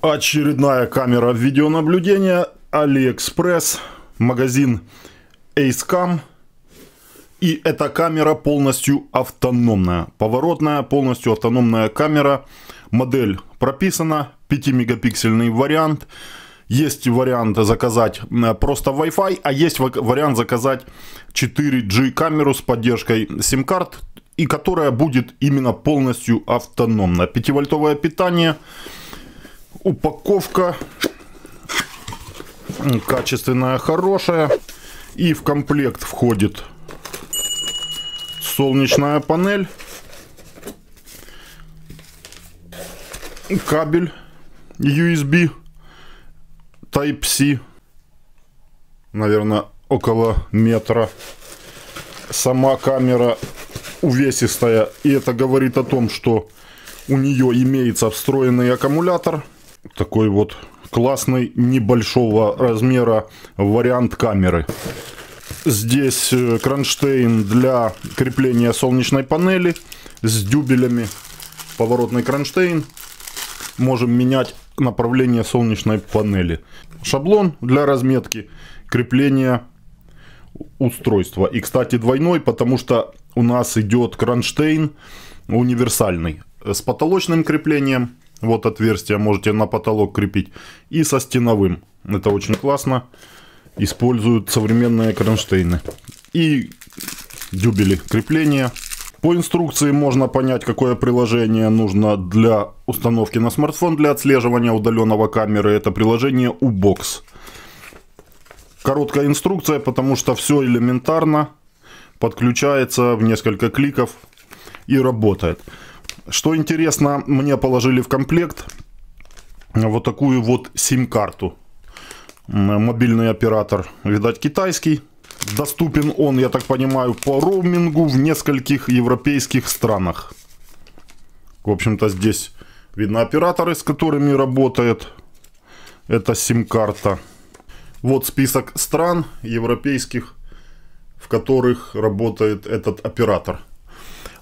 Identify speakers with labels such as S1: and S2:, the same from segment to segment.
S1: Очередная камера видеонаблюдения, AliExpress, магазин AceCam. И эта камера полностью автономная, поворотная, полностью автономная камера. Модель прописана, 5-мегапиксельный вариант. Есть вариант заказать просто Wi-Fi, а есть вариант заказать 4G камеру с поддержкой сим-карт, и которая будет именно полностью автономна. 5-вольтовое питание. Упаковка качественная, хорошая. И в комплект входит солнечная панель, кабель USB Type-C, наверное, около метра. Сама камера увесистая, и это говорит о том, что у нее имеется встроенный аккумулятор. Такой вот классный, небольшого размера вариант камеры. Здесь кронштейн для крепления солнечной панели с дюбелями. Поворотный кронштейн. Можем менять направление солнечной панели. Шаблон для разметки крепления устройства. И, кстати, двойной, потому что у нас идет кронштейн универсальный. С потолочным креплением. Вот отверстие можете на потолок крепить. И со стеновым. Это очень классно. Используют современные кронштейны. И дюбели крепления. По инструкции можно понять, какое приложение нужно для установки на смартфон для отслеживания удаленного камеры. Это приложение U-Box. Короткая инструкция, потому что все элементарно. Подключается в несколько кликов и работает. Что интересно, мне положили в комплект вот такую вот сим-карту. Мобильный оператор, видать, китайский. Доступен он, я так понимаю, по роумингу в нескольких европейских странах. В общем-то, здесь видно операторы, с которыми работает эта сим-карта. Вот список стран европейских, в которых работает этот оператор.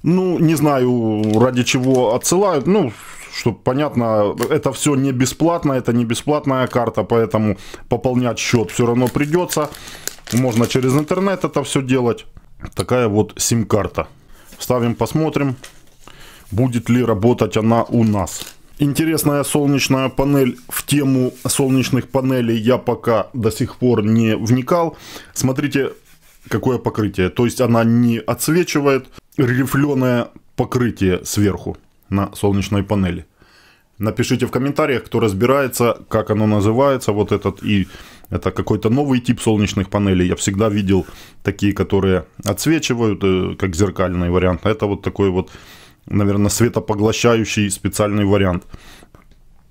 S1: Ну, не знаю, ради чего отсылают. Ну, чтобы понятно, это все не бесплатно, это не бесплатная карта, поэтому пополнять счет все равно придется. Можно через интернет это все делать. Такая вот сим-карта. Ставим, посмотрим, будет ли работать она у нас. Интересная солнечная панель. В тему солнечных панелей я пока до сих пор не вникал. Смотрите, какое покрытие. То есть она не отсвечивает. Рифленое покрытие сверху на солнечной панели. Напишите в комментариях, кто разбирается, как оно называется, вот этот, и это какой-то новый тип солнечных панелей. Я всегда видел такие, которые отсвечивают, как зеркальный вариант. Это вот такой вот, наверное, светопоглощающий специальный вариант.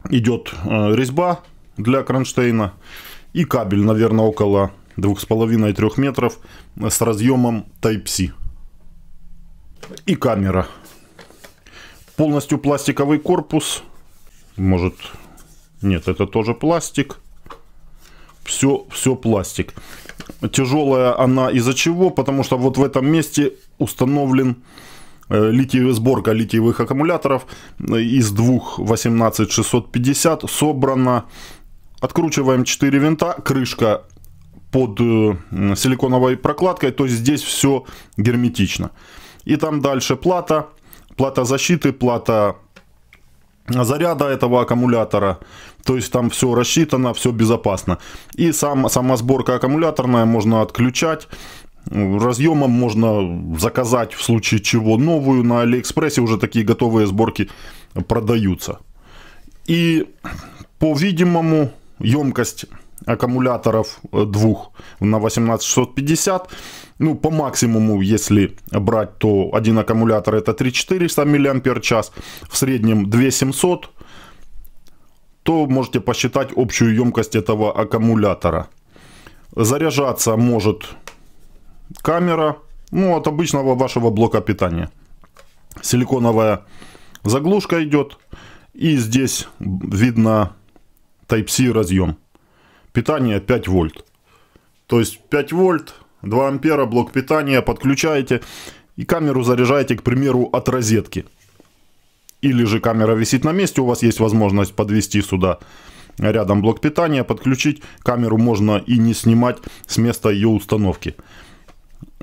S1: Идет резьба для кронштейна и кабель, наверное, около 2,5-3 метров с разъемом Type-C. И камера. Полностью пластиковый корпус. Может, нет, это тоже пластик. Все пластик. Тяжелая она из-за чего? Потому что вот в этом месте установлен сборка литиевых аккумуляторов. Из двух 18650 собрано. Откручиваем 4 винта. Крышка под силиконовой прокладкой. То есть здесь все герметично. И там дальше плата. Плата защиты, плата заряда этого аккумулятора. То есть там все рассчитано, все безопасно. И сама сборка аккумуляторная можно отключать. Разъемом можно заказать в случае чего новую. На Алиэкспрессе уже такие готовые сборки продаются. И по-видимому емкость аккумуляторов двух на 18650. Ну, по максимуму, если брать, то один аккумулятор это 3400 мАч, в среднем 2700, то можете посчитать общую емкость этого аккумулятора. Заряжаться может камера, ну, от обычного вашего блока питания. Силиконовая заглушка идет, и здесь видно Type-C разъем. Питание 5 вольт. То есть 5 вольт, 2 ампера, блок питания, подключаете и камеру заряжаете, к примеру, от розетки. или же камера висит на месте, у вас есть возможность подвести сюда рядом блок питания, подключить. Камеру можно и не снимать с места ее установки.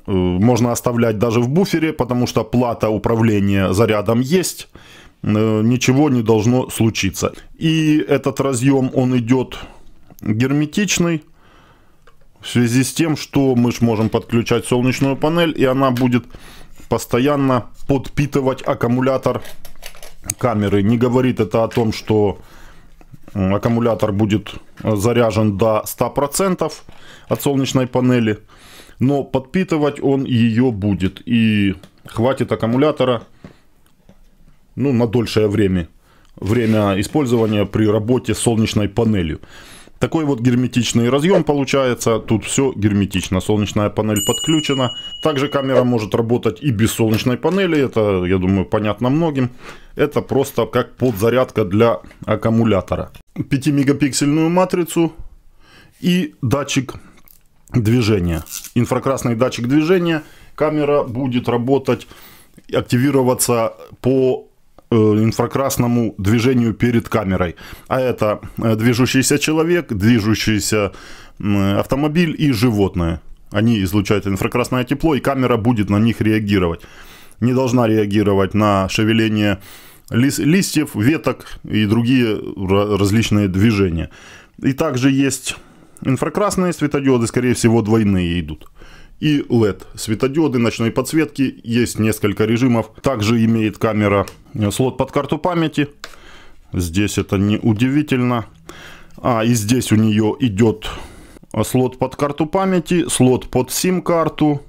S1: Можно оставлять даже в буфере, потому что плата управления зарядом есть. Ничего не должно случиться. И этот разъем, он идет герметичный. В связи с тем, что мы можем подключать солнечную панель, и она будет постоянно подпитывать аккумулятор камеры. Не говорит это о том, что аккумулятор будет заряжен до 100% от солнечной панели, но подпитывать он ее будет. И хватит аккумулятора, ну, на дольшее время использования при работе с солнечной панелью. Такой вот герметичный разъем получается. Тут все герметично. Солнечная панель подключена. Также камера может работать и без солнечной панели. Это, я думаю, понятно многим. Это просто как подзарядка для аккумулятора. 5-мегапиксельную матрицу и датчик движения. Инфракрасный датчик движения. Камера будет работать, активироваться по инфракрасному движению перед камерой. А это движущийся человек, движущийся автомобиль и животное. Они излучают инфракрасное тепло, и камера будет на них реагировать. Не должна реагировать на шевеление листьев, веток и другие различные движения. И также есть инфракрасные светодиоды, скорее всего двойные идут. И LED светодиоды ночной подсветки. Есть несколько режимов. Также имеет камера слот под карту памяти. Здесь это не удивительно. И здесь у нее идет слот под карту памяти, слот под сим-карту,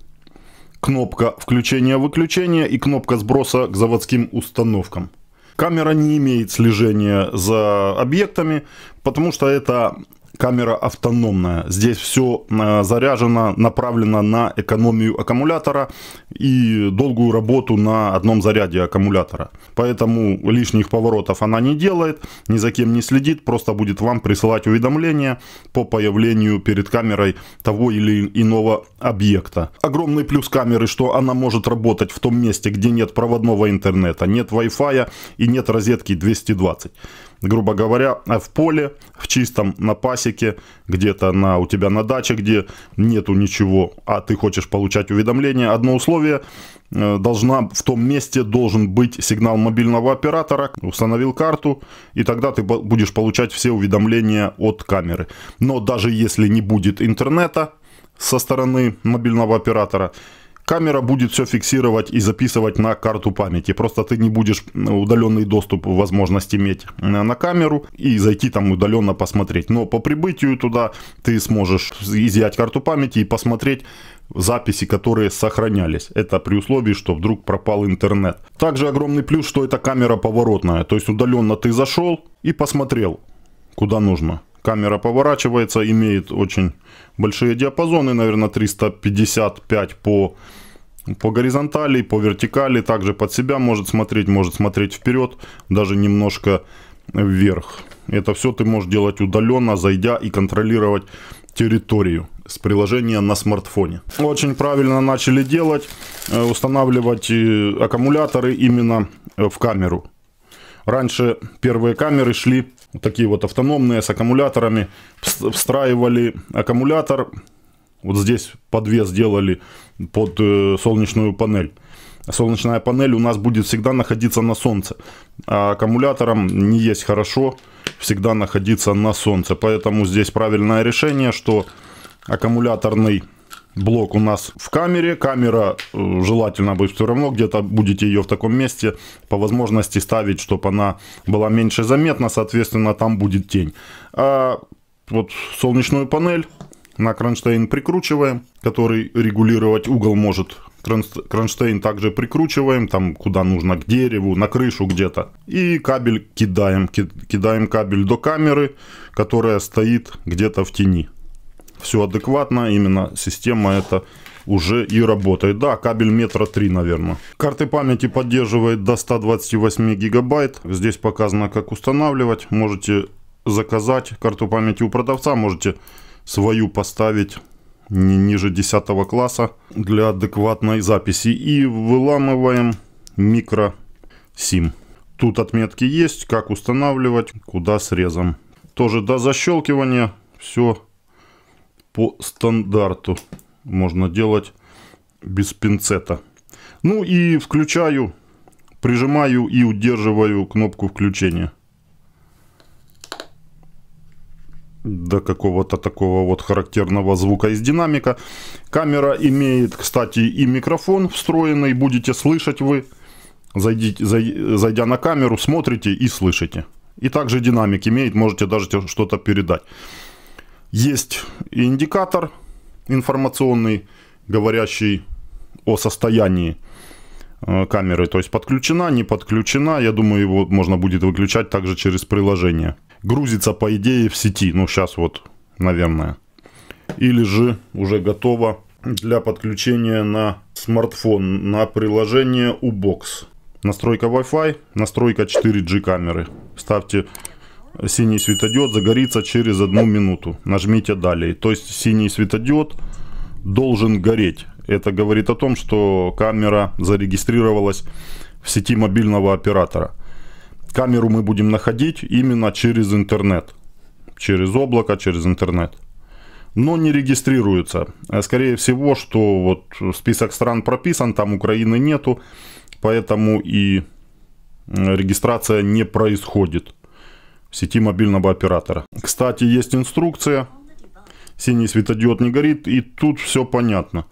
S1: кнопка включения-выключения и кнопка сброса к заводским установкам. Камера не имеет слежения за объектами, потому что это камера автономная. Здесь все заряжено, направлено на экономию аккумулятора и долгую работу на одном заряде аккумулятора. Поэтому лишних поворотов она не делает, ни за кем не следит, просто будет вам присылать уведомления по появлению перед камерой того или иного объекта. Огромный плюс камеры, что она может работать в том месте, где нет проводного интернета, нет Wi-Fi и нет розетки 220. Грубо говоря, в поле, в чистом, на пасеке, где-то у тебя на даче, где нету ничего, а ты хочешь получать уведомления. Одно условие: в том месте должен быть сигнал мобильного оператора. Установил карту, и тогда ты будешь получать все уведомления от камеры. Но даже если не будет интернета со стороны мобильного оператора, камера будет все фиксировать и записывать на карту памяти. Просто ты не будешь удаленный доступ, возможность иметь на камеру и зайти там удаленно посмотреть. Но по прибытию туда ты сможешь изъять карту памяти и посмотреть записи, которые сохранялись. Это при условии, что вдруг пропал интернет. Также огромный плюс, что эта камера поворотная. То есть удаленно ты зашел и посмотрел, куда нужно. Камера поворачивается, имеет очень большие диапазоны, наверное, 355 по горизонтали, по вертикали. Также под себя может смотреть вперед, даже немножко вверх. Это все ты можешь делать удаленно, зайдя и контролировать территорию с приложения на смартфоне. Очень правильно начали делать, устанавливать аккумуляторы именно в камеру. Раньше первые камеры шли такие вот автономные, с аккумуляторами. Встраивали аккумулятор. Вот здесь подвес делали под солнечную панель. Солнечная панель у нас будет всегда находиться на солнце. А аккумулятором не есть хорошо всегда находиться на солнце. Поэтому здесь правильное решение, что аккумуляторный блок у нас в камере. Камера желательно будет все равно, где-то будете ее в таком месте по возможности ставить, чтобы она была меньше заметна, соответственно там будет тень. А вот солнечную панель на кронштейн прикручиваем, который регулировать угол может. Кронштейн также прикручиваем там куда нужно, к дереву, на крышу где-то. И кабель кидаем кабель до камеры, которая стоит где-то в тени. Все адекватно, именно система это уже и работает. Да, кабель 3 метра, наверное. Карты памяти поддерживает до 128 гигабайт. Здесь показано, как устанавливать. Можете заказать карту памяти у продавца, можете свою поставить не ниже 10 класса для адекватной записи. И выламываем микро SIM. Тут отметки есть, как устанавливать, куда срезом. Тоже до защелкивания все по стандарту можно делать без пинцета. Ну и включаю, прижимаю и удерживаю кнопку включения до какого-то такого вот характерного звука из динамика. Камера имеет, кстати, и микрофон встроенный, будете слышать вы. Зайдя на камеру, смотрите и слышите. И также динамик имеет, можете даже что-то передать. Есть индикатор информационный, говорящий о состоянии камеры. То есть подключена, не подключена. Я думаю, его можно будет выключать также через приложение. Грузится, по идее, в сети. Ну, сейчас вот, наверное. Или же уже готово для подключения на смартфон, на приложение U-Box. Настройка Wi-Fi, настройка 4G камеры. Ставьте синий светодиод, загорится через 1 минуту. Нажмите далее. То есть синий светодиод должен гореть. Это говорит о том, что камера зарегистрировалась в сети мобильного оператора. Камеру мы будем находить именно через интернет. Через облако, через интернет. Но не регистрируется. Скорее всего, что вот список стран прописан, там Украины нету. Поэтому и регистрация не происходит в сети мобильного оператора. Кстати, есть инструкция. Синий светодиод не горит. И тут все понятно.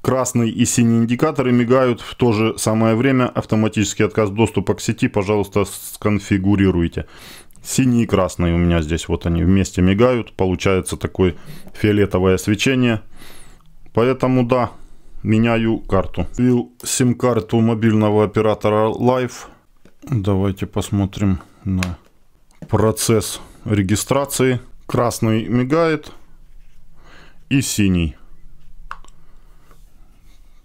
S1: Красный и синий индикаторы мигают в то же самое время. Автоматический отказ доступа к сети, пожалуйста, сконфигурируйте. Синий и красный у меня здесь вот они вместе мигают. Получается такое фиолетовое свечение. Поэтому да, меняю карту. Ввел сим-карту мобильного оператора Life. Давайте посмотрим на процесс регистрации. Красный мигает и синий.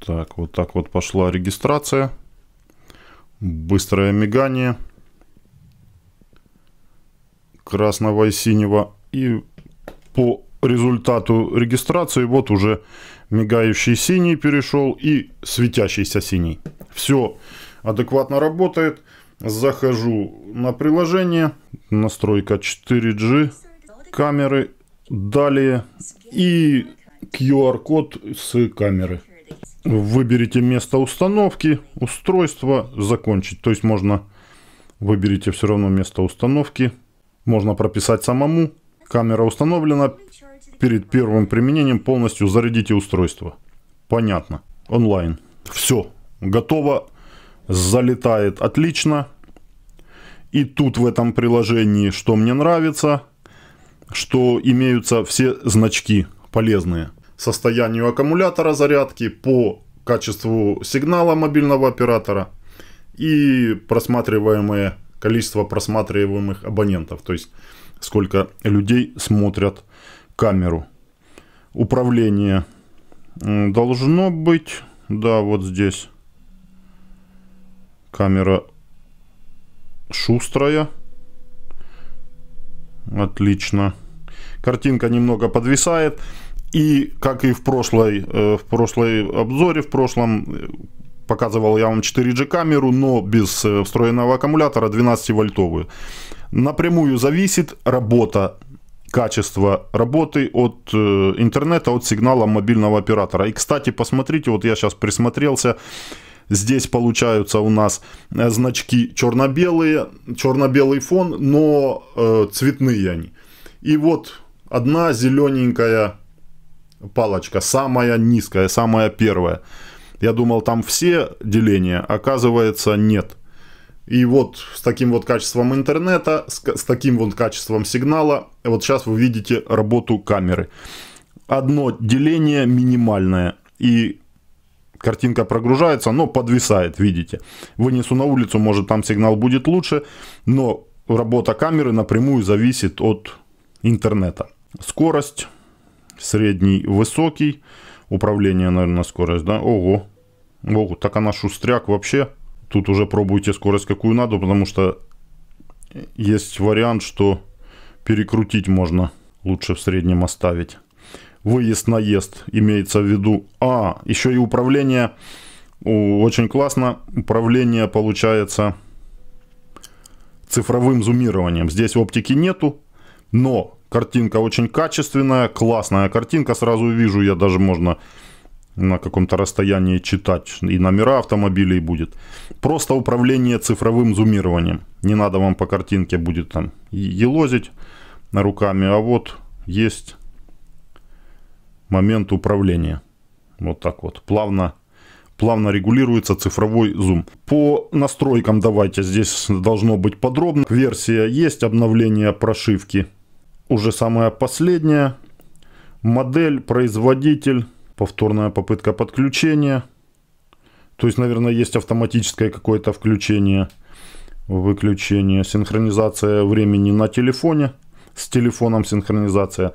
S1: Так вот пошла регистрация. Быстрое мигание красного и синего. И по результату регистрации вот уже мигающий синий перешел и светящийся синий. Все адекватно работает. Захожу на приложение. Настройка 4G камеры. Далее и QR-код с камеры. Выберите место установки, устройство, закончить. То есть можно, выберите все равно место установки. Можно прописать самому. Камера установлена. Перед первым применением полностью зарядите устройство. Понятно. Онлайн. Все. Готово. Залетает отлично. И тут в этом приложении, что мне нравится, что имеются все значки полезные. Состоянию аккумулятора зарядки, по качеству сигнала мобильного оператора и просматриваемое количество просматриваемых абонентов. То есть сколько людей смотрят камеру. Управление должно быть. Да, вот здесь. Камера шустрая. Отлично. Картинка немного подвисает. И как и в прошлом обзоре, в прошлом показывал я вам 4G камеру, но без встроенного аккумулятора 12-вольтовую. Напрямую зависит качество работы от интернета, от сигнала мобильного оператора. И, кстати, посмотрите, вот я сейчас присмотрелся. Здесь получаются у нас значки черно-белые, черно-белый фон, но цветные они. И вот одна зелененькая палочка, самая низкая, самая первая. Я думал, там все деления, оказывается, нет. И вот с таким вот качеством интернета, с таким вот качеством сигнала, вот сейчас вы видите работу камеры. Одно деление минимальное, и картинка прогружается, но подвисает, видите. Вынесу на улицу, может там сигнал будет лучше, но работа камеры напрямую зависит от интернета. Скорость. Средний, высокий. Управление, наверное, скорость, да? Ого. Ого, так она шустряк вообще. Тут уже пробуйте скорость какую надо, потому что есть вариант, что перекрутить можно. Лучше в среднем оставить. Выезд-наезд имеется в виду. Еще и управление. Очень классно. Управление получается цифровым зумированием. Здесь оптики нету, но картинка очень качественная, классная картинка. Сразу вижу, я даже можно на каком-то расстоянии читать и номера автомобилей будет. Просто управление цифровым зумированием. Не надо вам по картинке будет там елозить руками, а вот есть момент управления. Вот так вот. Плавно регулируется цифровой зум. По настройкам давайте. Здесь должно быть подробно. Версия есть, обновление прошивки. Уже самая последняя. Модель, производитель, повторная попытка подключения. То есть, наверное, есть автоматическое какое-то включение, выключение, синхронизация времени на телефоне. С телефоном синхронизация.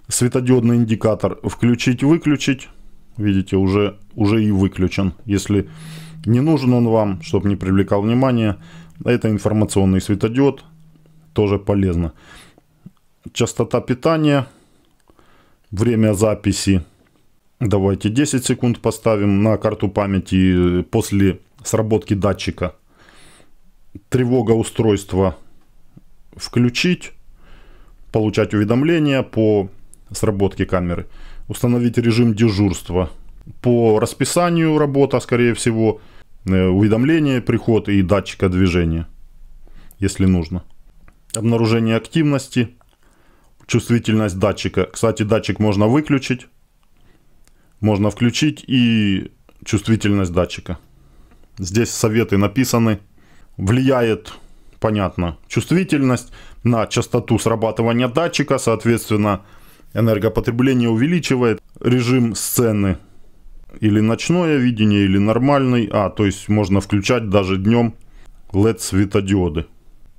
S1: Светодиодный индикатор включить-выключить. Видите, уже и выключен. Если не нужен он вам, чтобы не привлекал внимания, это информационный светодиод. Тоже полезно. Частота питания. Время записи. Давайте 10 секунд поставим на карту памяти после сработки датчика. Тревога устройства включить. Получать уведомления по сработке камеры. Установить режим дежурства. По расписанию работа, скорее всего. Уведомление, приход и датчика движения. Если нужно. Обнаружение активности. Чувствительность датчика. Кстати, датчик можно выключить. Можно включить и чувствительность датчика. Здесь советы написаны. Влияет, понятно, чувствительность на частоту срабатывания датчика. Соответственно, энергопотребление увеличивает. Режим сцены. Или ночное видение, или нормальный. То есть можно включать даже днем LED светодиоды.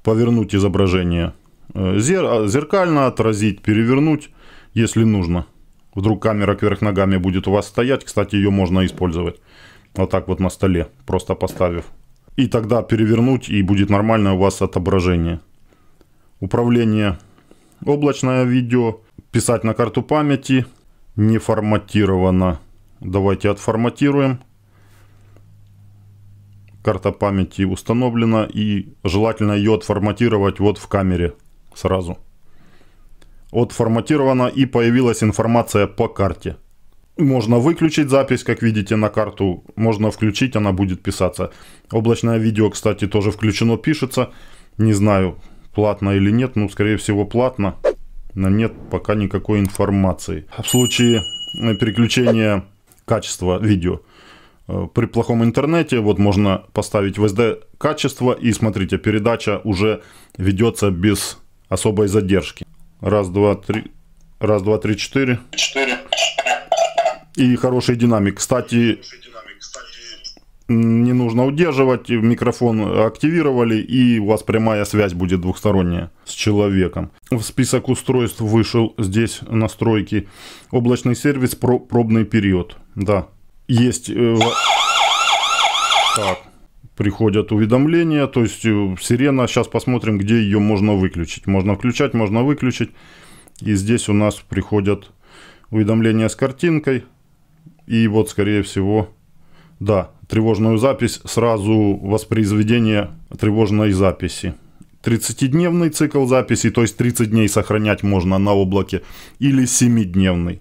S1: Повернуть изображение. Зеркально отразить, перевернуть, если нужно. Вдруг камера кверх ногами будет у вас стоять. Кстати, ее можно использовать. Вот так вот на столе, просто поставив. И тогда перевернуть, и будет нормальное у вас отображение. Управление. Облачное видео. Писать на карту памяти. Не форматировано. Давайте отформатируем. Карта памяти установлена. И желательно ее отформатировать вот в камере сразу. Отформатировано, и появилась информация по карте. Можно выключить запись, как видите, на карту. Можно включить, она будет писаться. Облачное видео, кстати, тоже включено, пишется. Не знаю, платно или нет. Ну, скорее всего, платно. Но нет пока никакой информации. В случае переключения качества видео. При плохом интернете вот можно поставить в SD качество. И смотрите, передача уже ведется без особой задержки. Раз, два, три. Раз, два, три, четыре. И хороший динамик. Кстати, не нужно удерживать. Микрофон активировали, и у вас прямая связь будет двухсторонняя с человеком. В список устройств вышел здесь настройки. Облачный сервис, пробный период. Да. Есть. Так. Приходят уведомления, то есть сирена. Сейчас посмотрим, где ее можно выключить. Можно включать, можно выключить. И здесь у нас приходят уведомления с картинкой. И вот, скорее всего, да, тревожную запись, сразу воспроизведение тревожной записи. 30-дневный цикл записи, то есть 30 дней сохранять можно на облаке. Или 7-дневный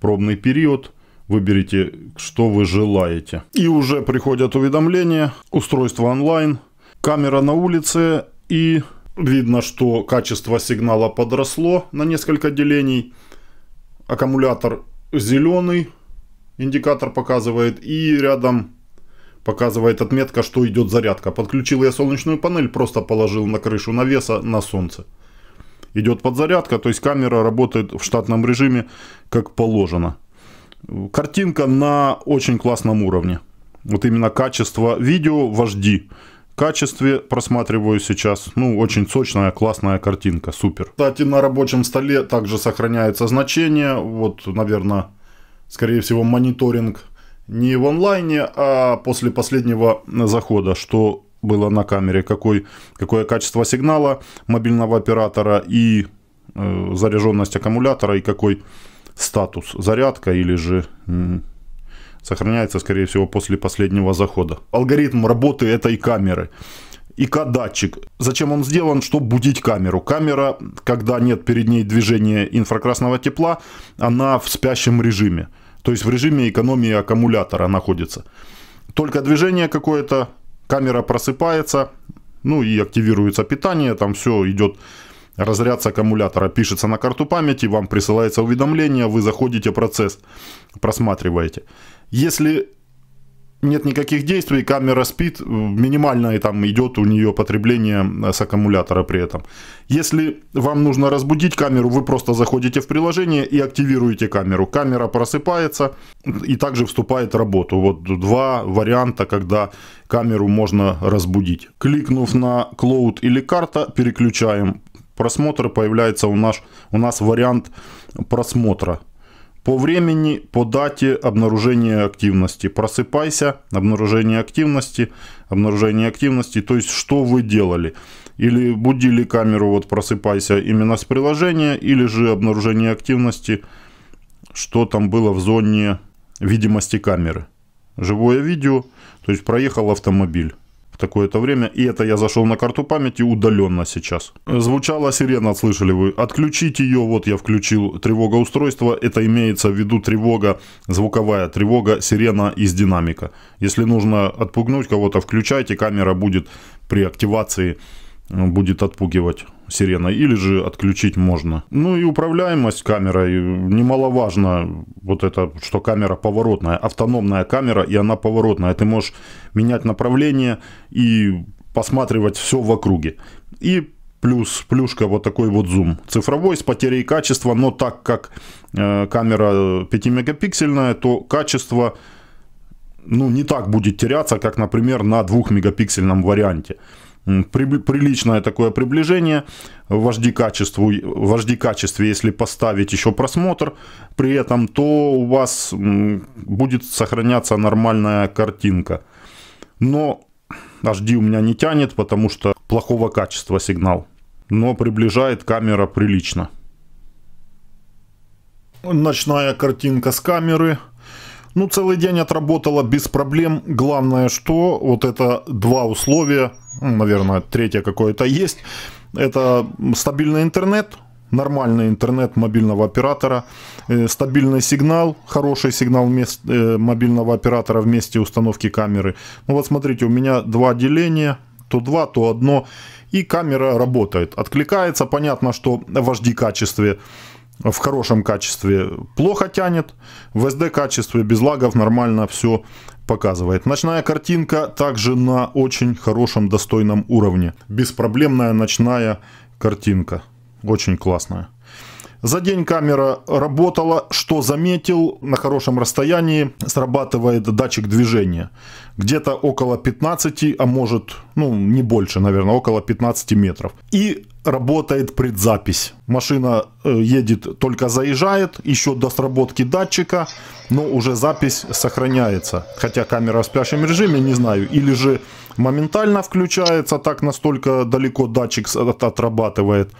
S1: пробный период. Выберите, что вы желаете. И уже приходят уведомления. Устройство онлайн. Камера на улице. И видно, что качество сигнала подросло на несколько делений. Аккумулятор зеленый. Индикатор показывает. И рядом показывает отметка, что идет зарядка. Подключил я солнечную панель. Просто положил на крышу навеса на солнце. Идет подзарядка. То есть камера работает в штатном режиме как положено. Картинка на очень классном уровне. Вот именно качество видео в HD качестве просматриваю сейчас. Ну, очень сочная, классная картинка. Супер. Кстати, на рабочем столе также сохраняется значение. Вот, наверное, скорее всего, мониторинг не в онлайне, а после последнего захода. Что было на камере. Какое качество сигнала мобильного оператора и заряженность аккумулятора. И какой статус, зарядка или же сохраняется, скорее всего, после последнего захода. Алгоритм работы этой камеры. ИК-датчик. Зачем он сделан? Чтобы будить камеру. Камера, когда нет перед ней движения инфракрасного тепла, она в спящем режиме. То есть в режиме экономии аккумулятора находится. Только движение какое-то, камера просыпается, ну и активируется питание, там все идет, разряд с аккумулятора пишется на карту памяти, вам присылается уведомление, вы заходите в процесс, просматриваете. Если нет никаких действий, камера спит, минимальное там идет у нее потребление с аккумулятора при этом. Если вам нужно разбудить камеру, вы просто заходите в приложение и активируете камеру. Камера просыпается и также вступает в работу. Вот два варианта, когда камеру можно разбудить. Кликнув на Cloud или карта, переключаем просмотр, появляется у нас вариант просмотра. По времени, по дате обнаружения активности. Просыпайся, обнаружение активности. То есть, что вы делали. Или будили камеру, вот просыпайся именно с приложения, или же обнаружение активности, что там было в зоне видимости камеры. Живое видео, то есть проехал автомобиль в такое-то время. И это я зашел на карту памяти удаленно сейчас. Звучала сирена, слышали вы. Отключить ее, вот я включил тревога устройства. Это имеется в виду тревога, звуковая тревога, сирена из динамика. Если нужно отпугнуть кого-то, включайте, камера будет при активации, будет отпугивать сиреной. Или же отключить можно. Ну и управляемость камерой. Немаловажно вот это, что камера поворотная. Автономная камера, и она поворотная. Ты можешь менять направление и посматривать все в округе. И плюшка вот такой вот зум. Цифровой, с потерей качества. Но так как камера 5-мегапиксельная, то качество не так будет теряться, как, например, на 2-мегапиксельном варианте. Приличное такое приближение в HD-качестве, если поставить еще просмотр при этом, то у вас будет сохраняться нормальная картинка. Но HD у меня не тянет, потому что плохого качества сигнал. Но приближает камера прилично. Ночная картинка с камеры. Целый день отработала без проблем. Главное, что вот это два условия, наверное, третье какое-то есть. Это стабильный интернет, нормальный интернет мобильного оператора, стабильный сигнал, хороший сигнал мобильного оператора в месте установки камеры. Вот смотрите, у меня два деления, то два, то одно, и камера работает. Откликается, понятно, что в HD-качестве, в хорошем качестве плохо тянет, в SD качестве без лагов нормально все показывает. Ночная картинка также на очень хорошем достойном уровне. Беспроблемная ночная картинка. Очень классная. За день камера работала. Что заметил, на хорошем расстоянии срабатывает датчик движения. Где-то около 15, а может, не больше, наверное, около 15 метров. И работает предзапись. Машина едет, только заезжает, еще до сработки датчика, но уже запись сохраняется. Хотя камера в спящем режиме, не знаю, или же моментально включается, так настолько далеко датчик отрабатывает.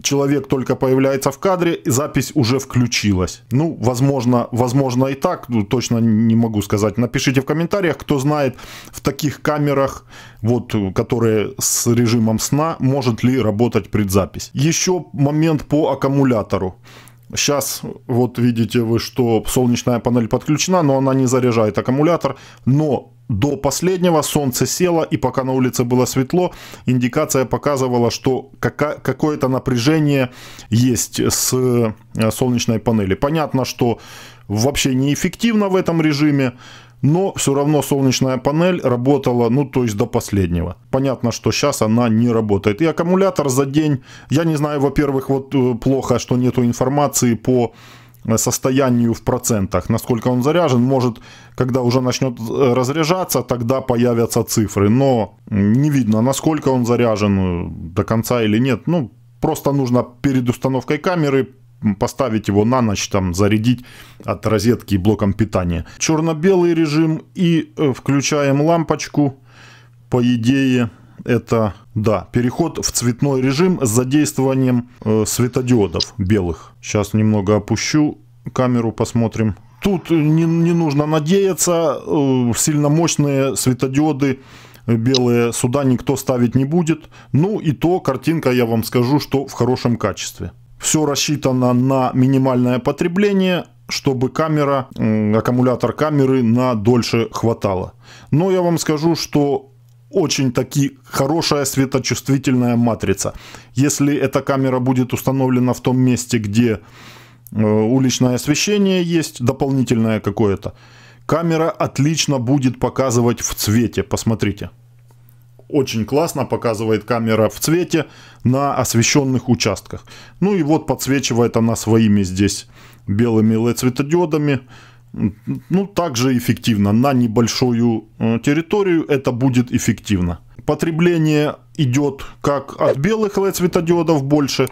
S1: Человек только появляется в кадре, и запись уже включилась. Возможно и так, точно не могу сказать. Напишите в комментариях, кто знает, в таких камерах, которые с режимом сна, может ли работать предзапись. Еще момент по аккумулятору. Сейчас видите вы, что солнечная панель подключена, но она не заряжает аккумулятор. Но до последнего солнце село, и пока на улице было светло, индикация показывала, что какое-то напряжение есть с солнечной панели. Понятно, что вообще неэффективно в этом режиме, но все равно солнечная панель работала, то есть до последнего. Понятно, что сейчас она не работает. И аккумулятор за день, я не знаю, во-первых, плохо, что нету информации по состоянию в процентах, насколько он заряжен. Может, когда уже начнет разряжаться, тогда появятся цифры. Но не видно, насколько он заряжен до конца или нет. Просто нужно перед установкой камеры поставить его на ночь, зарядить от розетки блоком питания. Черно-белый режим, и включаем лампочку. По идее, это, переход в цветной режим с задействованием светодиодов белых. Сейчас немного опущу камеру, посмотрим. Тут не нужно надеяться, сильно мощные светодиоды белые сюда никто ставить не будет. Ну и то картинка, я вам скажу, что в хорошем качестве. Все рассчитано на минимальное потребление, чтобы камера, аккумулятор камеры на дольше хватало. Но я вам скажу, что очень таки хорошая светочувствительная матрица. Если эта камера будет установлена в том месте, где уличное освещение есть, дополнительное какое-то, камера отлично будет показывать в цвете. Посмотрите. Очень классно показывает камера в цвете на освещенных участках. Ну и вот подсвечивает она своими здесь белыми LED-светодиодами. Ну, также эффективно. На небольшую территорию это будет эффективно. Потребление идет как от белых LED-светодиодов больше,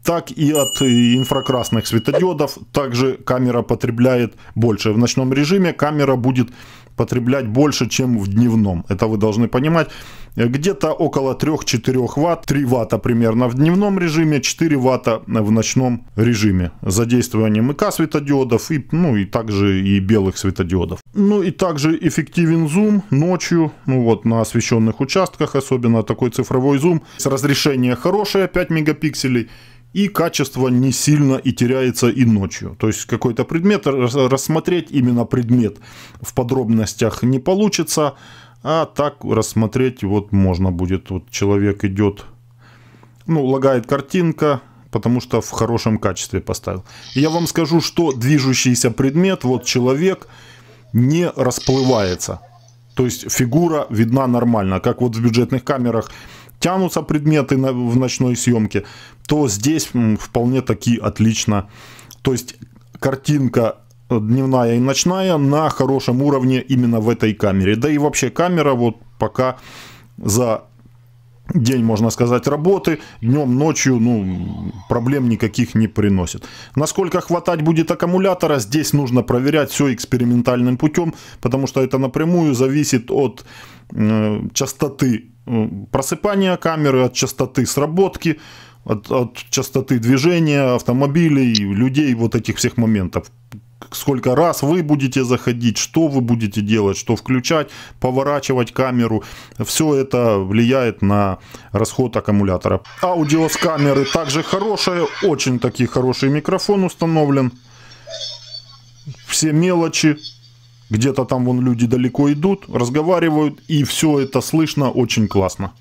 S1: так и от инфракрасных светодиодов. Также камера потребляет больше. В ночном режиме камера будет потреблять больше, чем в дневном. Это вы должны понимать. Где-то около 3-4 Вт, 3 Вт примерно в дневном режиме, 4 Вт в ночном режиме. С задействованием ИК светодиодов, и также и белых светодиодов. Ну и также эффективен зум ночью, вот на освещенных участках, особенно такой цифровой зум. Разрешение хорошее, 5 мегапикселей. И качество не сильно и теряется и ночью. То есть какой-то предмет, рассмотреть именно предмет в подробностях не получится. А так рассмотреть вот можно будет. Вот человек идет, лагает картинка, потому что в хорошем качестве поставил. И я вам скажу, что движущийся предмет, вот человек, не расплывается. То есть фигура видна нормально, как вот в бюджетных камерах тянутся предметы в ночной съемке, то здесь вполне таки отлично. То есть картинка дневная и ночная на хорошем уровне именно в этой камере. Да и вообще камера вот пока за день, можно сказать, работы, днем, ночью, проблем никаких не приносит. Насколько хватать будет аккумулятора, здесь нужно проверять все экспериментальным путем, потому что это напрямую зависит от частоты просыпания камеры, от частоты сработки, от частоты движения автомобилей, людей, вот этих всех моментов. Сколько раз вы будете заходить, что вы будете делать, что включать, поворачивать камеру. Все это влияет на расход аккумулятора. Аудио с камеры также хорошее, очень таки хороший микрофон установлен. Все мелочи. Где-то там вон люди далеко идут, разговаривают, и все это слышно очень классно.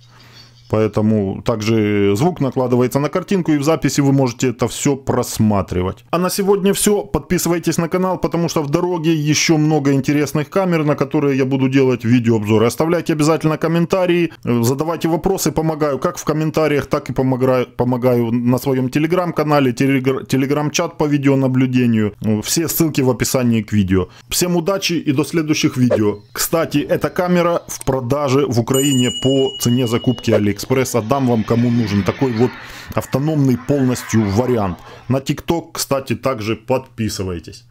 S1: Поэтому также звук накладывается на картинку, и в записи вы можете это все просматривать. А на сегодня все. Подписывайтесь на канал, потому что в дороге еще много интересных камер, на которые я буду делать видеообзоры. Оставляйте обязательно комментарии, задавайте вопросы, помогаю как в комментариях, так и помогаю на своем телеграм-канале, телеграм-чат по видеонаблюдению. Все ссылки в описании к видео. Всем удачи и до следующих видео. Кстати, эта камера в продаже в Украине по цене закупки AliExpress. Отдам вам, кому нужен такой вот автономный полностью вариант. На TikTok, кстати, также подписывайтесь.